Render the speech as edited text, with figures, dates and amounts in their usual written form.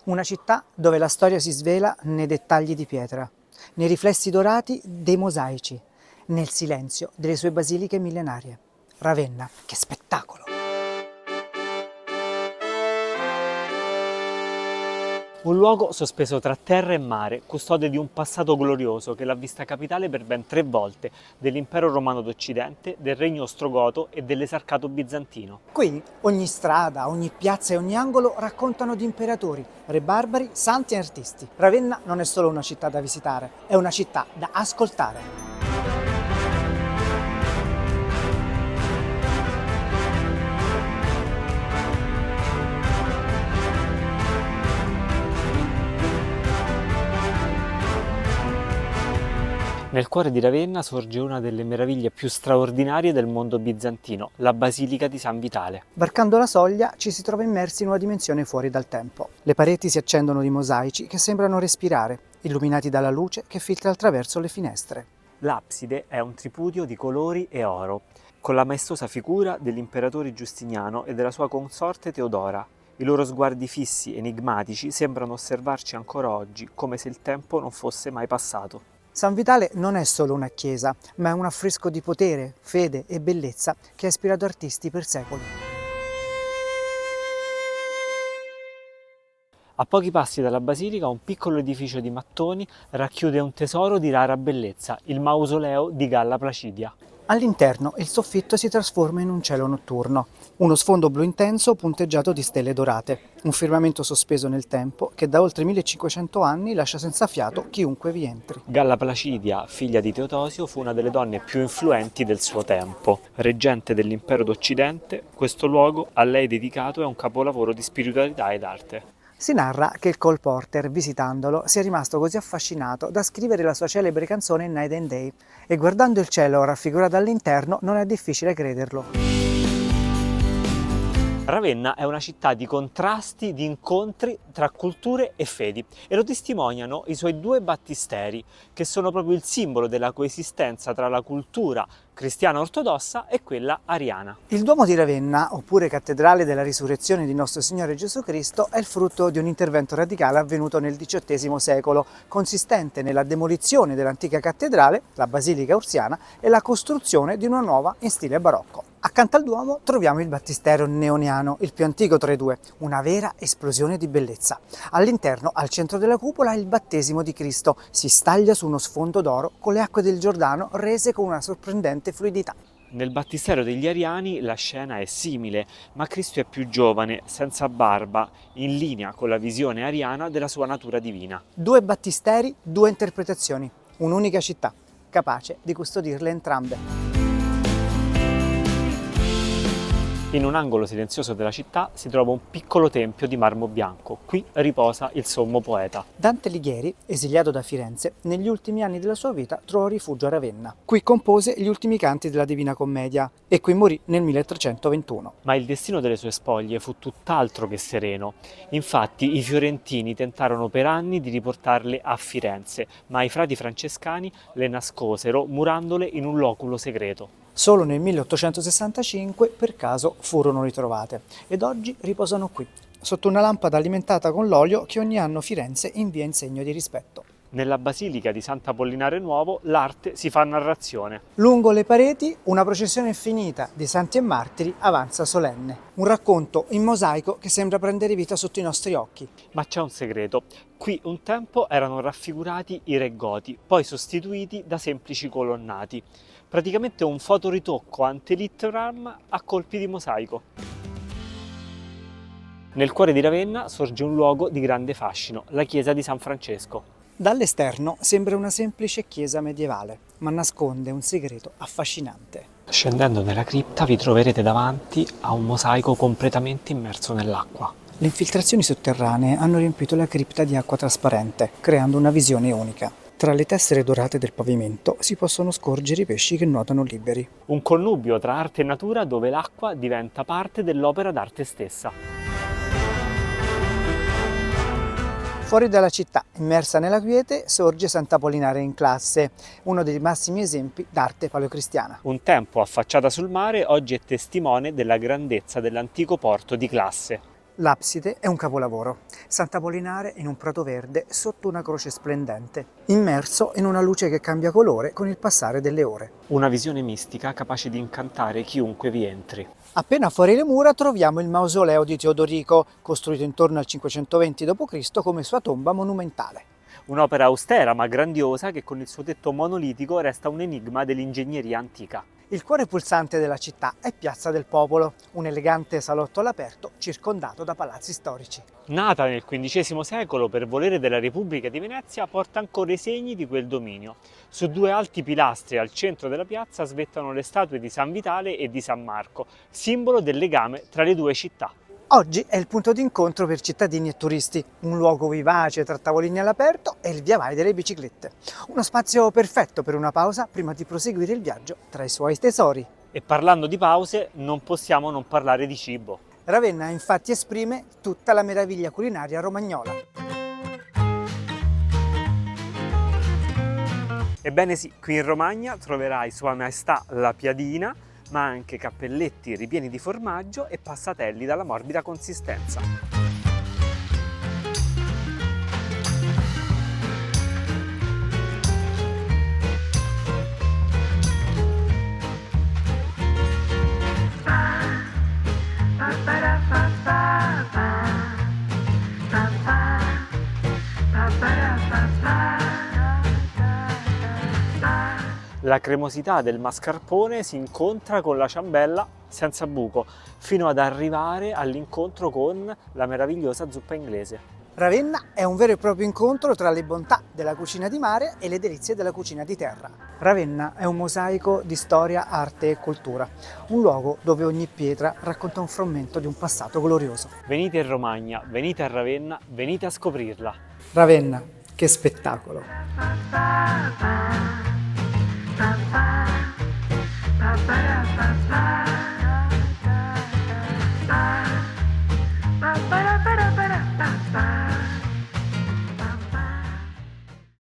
Una città dove la storia si svela nei dettagli di pietra, nei riflessi dorati dei mosaici, nel silenzio delle sue basiliche millenarie. Ravenna, che spettacolo! Un luogo sospeso tra terra e mare, custode di un passato glorioso che l'ha vista capitale per ben 3 volte dell'Impero Romano d'Occidente, del Regno Ostrogoto e dell'Esarcato Bizantino. Qui ogni strada, ogni piazza e ogni angolo raccontano di imperatori, re barbari, santi e artisti. Ravenna non è solo una città da visitare, è una città da ascoltare. Nel cuore di Ravenna sorge una delle meraviglie più straordinarie del mondo bizantino, la Basilica di San Vitale. Varcando la soglia ci si trova immersi in una dimensione fuori dal tempo. Le pareti si accendono di mosaici che sembrano respirare, illuminati dalla luce che filtra attraverso le finestre. L'abside è un tripudio di colori e oro, con la maestosa figura dell'imperatore Giustiniano e della sua consorte Teodora. I loro sguardi fissi, enigmatici, sembrano osservarci ancora oggi, come se il tempo non fosse mai passato. San Vitale non è solo una chiesa, ma è un affresco di potere, fede e bellezza che ha ispirato artisti per secoli. A pochi passi dalla basilica un piccolo edificio di mattoni racchiude un tesoro di rara bellezza, il mausoleo di Galla Placidia. All'interno il soffitto si trasforma in un cielo notturno, uno sfondo blu intenso punteggiato di stelle dorate, un firmamento sospeso nel tempo che da oltre 1500 anni lascia senza fiato chiunque vi entri. Galla Placidia, figlia di Teodosio, fu una delle donne più influenti del suo tempo. Reggente dell'impero d'Occidente, questo luogo a lei dedicato è un capolavoro di spiritualità ed arte. Si narra che il Cole Porter, visitandolo, sia rimasto così affascinato da scrivere la sua celebre canzone Night and Day, e guardando il cielo raffigurato all'interno non è difficile crederlo. Ravenna è una città di contrasti, di incontri tra culture e fedi e lo testimoniano i suoi 2 battisteri, che sono proprio il simbolo della coesistenza tra la cultura cristiana ortodossa e quella ariana. Il Duomo di Ravenna, oppure Cattedrale della Risurrezione di Nostro Signore Gesù Cristo, è il frutto di un intervento radicale avvenuto nel XVIII secolo, consistente nella demolizione dell'antica cattedrale, la Basilica Ursiana, e la costruzione di una nuova in stile barocco. Accanto al Duomo troviamo il battistero neoniano, il più antico tra i due, una vera esplosione di bellezza. All'interno, al centro della cupola, il battesimo di Cristo si staglia su uno sfondo d'oro con le acque del Giordano rese con una sorprendente fluidità. Nel battistero degli ariani la scena è simile, ma Cristo è più giovane, senza barba, in linea con la visione ariana della sua natura divina. 2 battisteri, 2 interpretazioni, un'unica città, capace di custodirle entrambe. In un angolo silenzioso della città si trova un piccolo tempio di marmo bianco. Qui riposa il sommo poeta. Dante Alighieri, esiliato da Firenze, negli ultimi anni della sua vita trovò rifugio a Ravenna. Qui compose gli ultimi canti della Divina Commedia e qui morì nel 1321. Ma il destino delle sue spoglie fu tutt'altro che sereno. Infatti i fiorentini tentarono per anni di riportarle a Firenze, ma i frati francescani le nascosero murandole in un loculo segreto. Solo nel 1865 per caso furono ritrovate ed oggi riposano qui, sotto una lampada alimentata con l'olio che ogni anno Firenze invia in segno di rispetto. Nella basilica di Sant'Apollinare Nuovo l'arte si fa narrazione. Lungo le pareti una processione infinita di santi e martiri avanza solenne, un racconto in mosaico che sembra prendere vita sotto i nostri occhi. Ma c'è un segreto. Qui un tempo erano raffigurati i re Goti, poi sostituiti da semplici colonnati. Praticamente un fotoritocco antelitteram a colpi di mosaico. Nel cuore di Ravenna sorge un luogo di grande fascino, la chiesa di San Francesco. Dall'esterno sembra una semplice chiesa medievale, ma nasconde un segreto affascinante. Scendendo nella cripta vi troverete davanti a un mosaico completamente immerso nell'acqua. Le infiltrazioni sotterranee hanno riempito la cripta di acqua trasparente, creando una visione unica. Tra le tessere dorate del pavimento si possono scorgere i pesci che nuotano liberi. Un connubio tra arte e natura dove l'acqua diventa parte dell'opera d'arte stessa. Fuori dalla città, immersa nella quiete, sorge Sant'Apollinare in Classe, uno dei massimi esempi d'arte paleocristiana. Un tempo affacciata sul mare, oggi è testimone della grandezza dell'antico porto di Classe. L'abside è un capolavoro. Sant'Apollinare in un prato verde sotto una croce splendente, immerso in una luce che cambia colore con il passare delle ore. Una visione mistica capace di incantare chiunque vi entri. Appena fuori le mura troviamo il mausoleo di Teodorico, costruito intorno al 520 d.C. come sua tomba monumentale. Un'opera austera ma grandiosa che con il suo tetto monolitico resta un enigma dell'ingegneria antica. Il cuore pulsante della città è Piazza del Popolo, un elegante salotto all'aperto circondato da palazzi storici. Nata nel XV secolo per volere della Repubblica di Venezia, porta ancora i segni di quel dominio. Su due alti pilastri al centro della piazza svettano le statue di San Vitale e di San Marco, simbolo del legame tra le due città. Oggi è il punto d'incontro per cittadini e turisti, un luogo vivace tra tavolini all'aperto e il via vai delle biciclette. Uno spazio perfetto per una pausa prima di proseguire il viaggio tra i suoi tesori. E parlando di pause, non possiamo non parlare di cibo. Ravenna infatti esprime tutta la meraviglia culinaria romagnola. Ebbene sì, qui in Romagna troverai Sua Maestà la piadina, ma anche cappelletti ripieni di formaggio e passatelli dalla morbida consistenza. La cremosità del mascarpone si incontra con la ciambella senza buco, fino ad arrivare all'incontro con la meravigliosa zuppa inglese. Ravenna è un vero e proprio incontro tra le bontà della cucina di mare e le delizie della cucina di terra. Ravenna è un mosaico di storia, arte e cultura, un luogo dove ogni pietra racconta un frammento di un passato glorioso. Venite in Romagna, venite a Ravenna, venite a scoprirla. Ravenna, che spettacolo! Ba-ba-da-ba-ba